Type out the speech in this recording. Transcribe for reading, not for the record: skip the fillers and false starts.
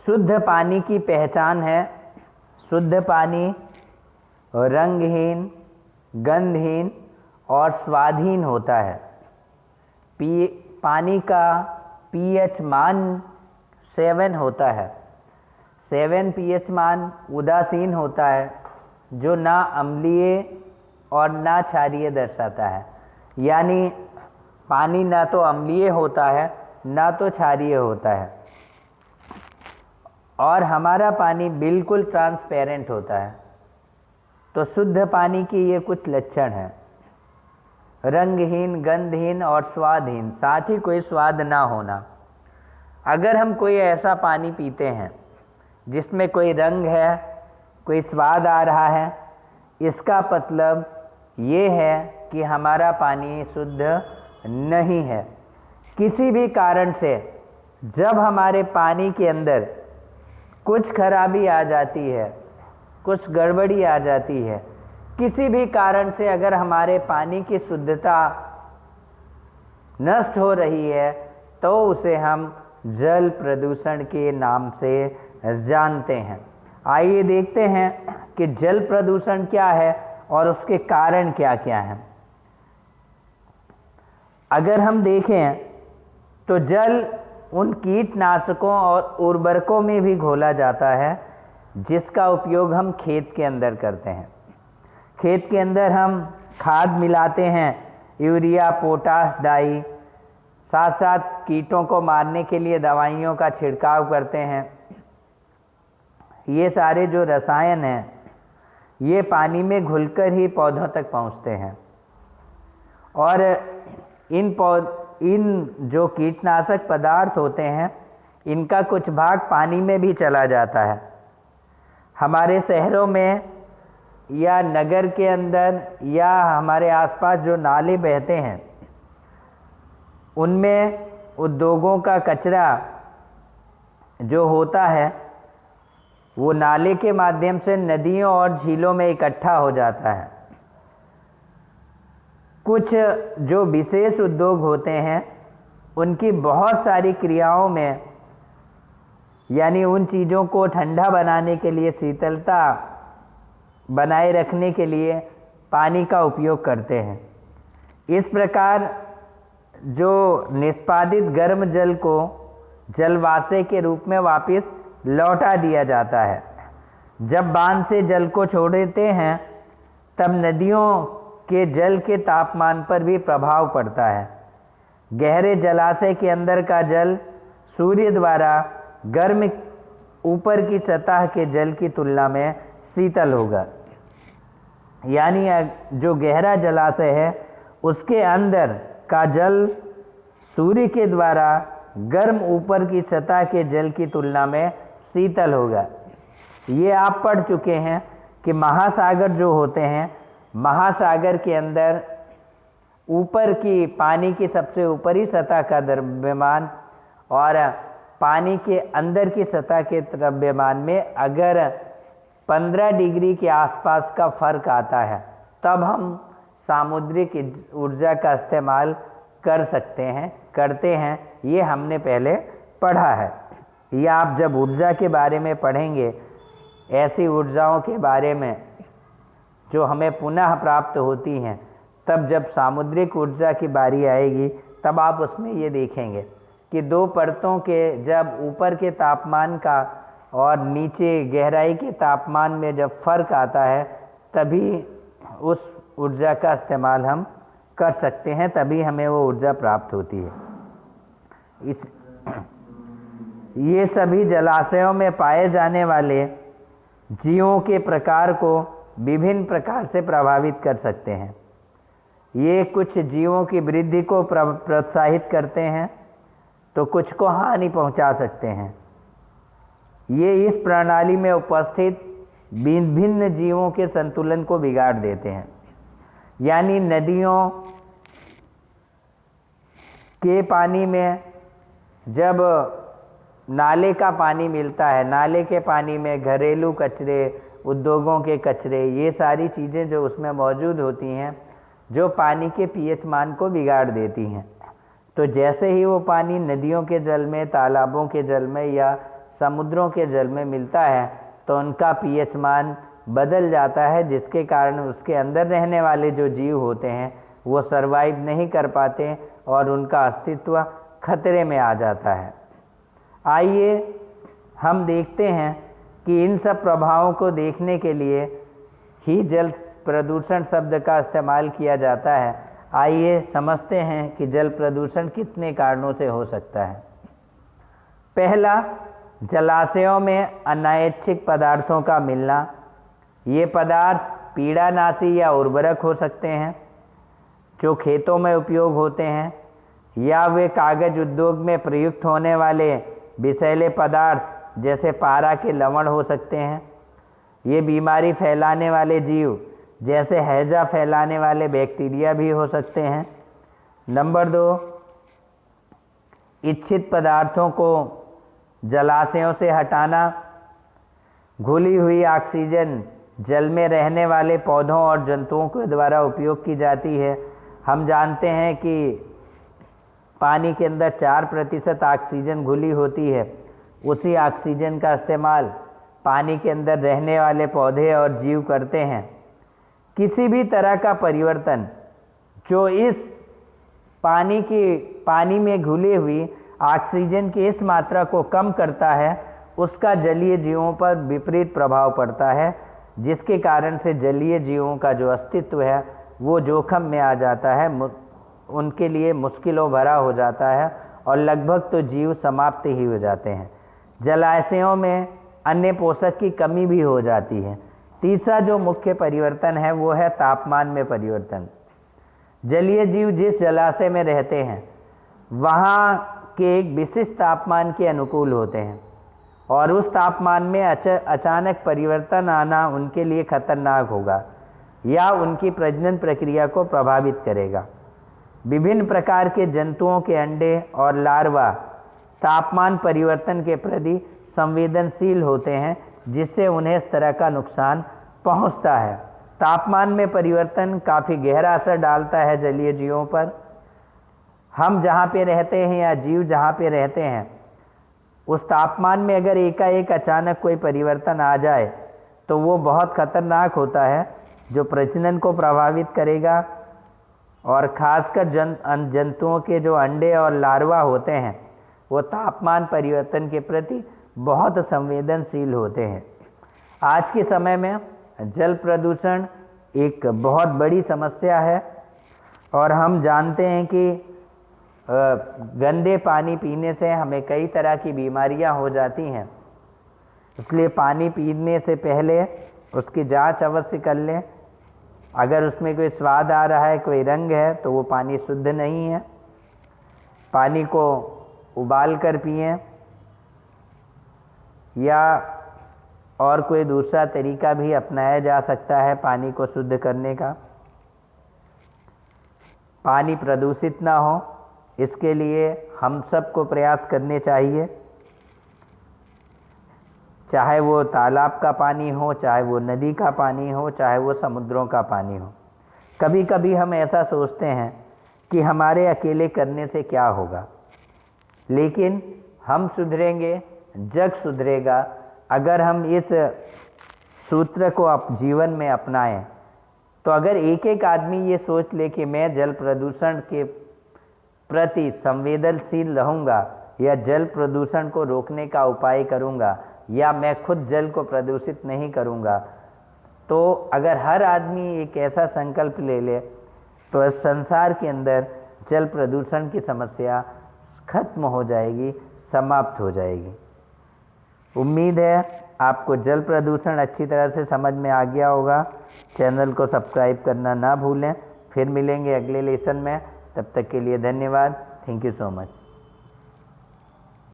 शुद्ध पानी की पहचान है, शुद्ध पानी रंगहीन, गंधहीन और स्वादहीन होता है। पानी का पीएच मान 7 होता है। 7 पीएच मान उदासीन होता है, जो ना अम्लीय और ना क्षारीय दर्शाता है। यानी पानी ना तो अम्लीय होता है ना तो क्षारीय होता है, और हमारा पानी बिल्कुल ट्रांसपेरेंट होता है। तो शुद्ध पानी की ये कुछ लक्षण हैं: रंगहीन, गंधहीन और स्वादहीन, साथ ही कोई स्वाद ना होना। अगर हम कोई ऐसा पानी पीते हैं जिसमें कोई रंग है, कोई स्वाद आ रहा है, इसका मतलब ये है कि हमारा पानी शुद्ध नहीं है। किसी भी कारण से जब हमारे पानी के अंदर कुछ खराबी आ जाती है, कुछ गड़बड़ी आ जाती है, किसी भी कारण से अगर हमारे पानी की शुद्धता नष्ट हो रही है, तो उसे हम जल प्रदूषण के नाम से जानते हैं। आइए देखते हैं कि जल प्रदूषण क्या है और उसके कारण क्या क्या हैं। अगर हम देखें तो जल उन कीटनाशकों और उर्वरकों में भी घोला जाता है जिसका उपयोग हम खेत के अंदर करते हैं। खेत के अंदर हम खाद मिलाते हैं, यूरिया, पोटाश, डाई, साथ साथ कीटों को मारने के लिए दवाइयों का छिड़काव करते हैं। ये सारे जो रसायन हैं ये पानी में घुलकर ही पौधों तक पहुंचते हैं, और इन जो कीटनाशक पदार्थ होते हैं इनका कुछ भाग पानी में भी चला जाता है। हमारे शहरों में या नगर के अंदर या हमारे आसपास जो नाले बहते हैं उनमें उद्योगों का कचरा जो होता है वो नाले के माध्यम से नदियों और झीलों में इकट्ठा हो जाता है। कुछ जो विशेष उद्योग होते हैं उनकी बहुत सारी क्रियाओं में, यानी उन चीज़ों को ठंडा बनाने के लिए, शीतलता बनाए रखने के लिए पानी का उपयोग करते हैं। इस प्रकार जो निष्पादित गर्म जल को जलवाष्य के रूप में वापस लौटा दिया जाता है। जब बांध से जल को छोड़ देते हैं तब नदियों के जल के तापमान पर भी प्रभाव पड़ता है। गहरे जलाशय के अंदर का जल सूर्य द्वारा गर्म ऊपर की सतह के जल की तुलना में शीतल होगा। यानी जो गहरा जलाशय है उसके अंदर का जल सूर्य के द्वारा गर्म ऊपर की सतह के जल की तुलना में शीतल होगा। ये आप पढ़ चुके हैं कि महासागर जो होते हैं, महासागर के अंदर ऊपर की पानी की सबसे ऊपरी सतह का द्रव्यमान और पानी के अंदर की सतह के द्रव्यमान में अगर 15 डिग्री के आसपास का फर्क आता है तब हम सामुद्रिक ऊर्जा का इस्तेमाल कर सकते हैं, करते हैं। ये हमने पहले पढ़ा है। या आप जब ऊर्जा के बारे में पढ़ेंगे, ऐसी ऊर्जाओं के बारे में जो हमें पुनः प्राप्त होती हैं, तब जब सामुद्रिक ऊर्जा की बारी आएगी तब आप उसमें ये देखेंगे कि दो परतों के जब ऊपर के तापमान का और नीचे गहराई के तापमान में जब फर्क आता है तभी उस ऊर्जा का इस्तेमाल हम कर सकते हैं, तभी हमें वो ऊर्जा प्राप्त होती है। ये सभी जलाशयों में पाए जाने वाले जीवों के प्रकार को विभिन्न प्रकार से प्रभावित कर सकते हैं। ये कुछ जीवों की वृद्धि को प्रोत्साहित करते हैं तो कुछ को हानि पहुंचा सकते हैं। ये इस प्रणाली में उपस्थित विभिन्न जीवों के संतुलन को बिगाड़ देते हैं। यानी नदियों के पानी में जब नाले का पानी मिलता है, नाले के पानी में घरेलू कचरे, उद्योगों के कचरे, ये सारी चीज़ें जो उसमें मौजूद होती हैं जो पानी के पीएच मान को बिगाड़ देती हैं। तो जैसे ही वो पानी नदियों के जल में, तालाबों के जल में या समुद्रों के जल में मिलता है तो उनका पीएच मान बदल जाता है, जिसके कारण उसके अंदर रहने वाले जो जीव होते हैं वो सरवाइव नहीं कर पाते और उनका अस्तित्व खतरे में आ जाता है। आइए हम देखते हैं कि इन सब प्रभावों को देखने के लिए ही जल प्रदूषण शब्द का इस्तेमाल किया जाता है। आइए समझते हैं कि जल प्रदूषण कितने कारणों से हो सकता है। पहला, जलाशयों में अनैच्छिक पदार्थों का मिलना। ये पदार्थ पीड़ानाशी या उर्वरक हो सकते हैं जो खेतों में उपयोग होते हैं, या वे कागज उद्योग में प्रयुक्त होने वाले विषैले पदार्थ जैसे पारा के लवण हो सकते हैं। ये बीमारी फैलाने वाले जीव जैसे हैजा फैलाने वाले बैक्टीरिया भी हो सकते हैं। नंबर 2, इच्छित पदार्थों को जलाशयों से हटाना। घुली हुई ऑक्सीजन जल में रहने वाले पौधों और जंतुओं के द्वारा उपयोग की जाती है। हम जानते हैं कि पानी के अंदर 4% ऑक्सीजन घुली होती है। उसी ऑक्सीजन का इस्तेमाल पानी के अंदर रहने वाले पौधे और जीव करते हैं। किसी भी तरह का परिवर्तन जो इस पानी में घुली हुई ऑक्सीजन की इस मात्रा को कम करता है, उसका जलीय जीवों पर विपरीत प्रभाव पड़ता है, जिसके कारण से जलीय जीवों का जो अस्तित्व है वो जोखिम में आ जाता है, उनके लिए मुश्किलों भरा हो जाता है और लगभग तो जीव समाप्त ही हो जाते हैं। जलाशयों में अन्य पोषक की कमी भी हो जाती है। तीसरा जो मुख्य परिवर्तन है वो है तापमान में परिवर्तन। जलीय जीव जिस जलाशय में रहते हैं वहाँ के एक विशिष्ट तापमान के अनुकूल होते हैं और उस तापमान में अचानक परिवर्तन आना उनके लिए खतरनाक होगा या उनकी प्रजनन प्रक्रिया को प्रभावित करेगा। विभिन्न प्रकार के जंतुओं के अंडे और लार्वा तापमान परिवर्तन के प्रति संवेदनशील होते हैं, जिससे उन्हें इस तरह का नुकसान पहुंचता है। तापमान में परिवर्तन काफ़ी गहरा असर डालता है जलीय जीवों पर। हम जहाँ पे रहते हैं या जीव जहाँ पे रहते हैं उस तापमान में अगर एकाएक अचानक कोई परिवर्तन आ जाए तो वो बहुत खतरनाक होता है, जो प्रजनन को प्रभावित करेगा और ख़ासकर जंतुओं के जो अंडे और लार्वा होते हैं वो तापमान परिवर्तन के प्रति बहुत संवेदनशील होते हैं। आज के समय में जल प्रदूषण एक बहुत बड़ी समस्या है और हम जानते हैं कि गंदे पानी पीने से हमें कई तरह की बीमारियां हो जाती हैं। इसलिए पानी पीने से पहले उसकी जांच अवश्य कर लें। अगर उसमें कोई स्वाद आ रहा है, कोई रंग है, तो वो पानी शुद्ध नहीं है। पानी को उबाल कर पिएं या और कोई दूसरा तरीका भी अपनाया जा सकता है पानी को शुद्ध करने का। पानी प्रदूषित ना हो, इसके लिए हम सबको प्रयास करने चाहिए, चाहे वो तालाब का पानी हो, चाहे वो नदी का पानी हो, चाहे वो समुद्रों का पानी हो। कभी कभी हम ऐसा सोचते हैं कि हमारे अकेले करने से क्या होगा, लेकिन हम सुधरेंगे, जग सुधरेगा अगर हम इस सूत्र को जीवन में अपनाएं। तो अगर एक एक आदमी ये सोच ले कि मैं जल प्रदूषण के प्रति संवेदनशील रहूँगा या जल प्रदूषण को रोकने का उपाय करूँगा या मैं खुद जल को प्रदूषित नहीं करूँगा, तो अगर हर आदमी एक ऐसा संकल्प ले ले तो इस संसार के अंदर जल प्रदूषण की समस्या खत्म हो जाएगी, समाप्त हो जाएगी। उम्मीद है आपको जल प्रदूषण अच्छी तरह से समझ में आ गया होगा। चैनल को सब्सक्राइब करना ना भूलें। फिर मिलेंगे अगले लेसन में, तब तक के लिए धन्यवाद। Thank you so much.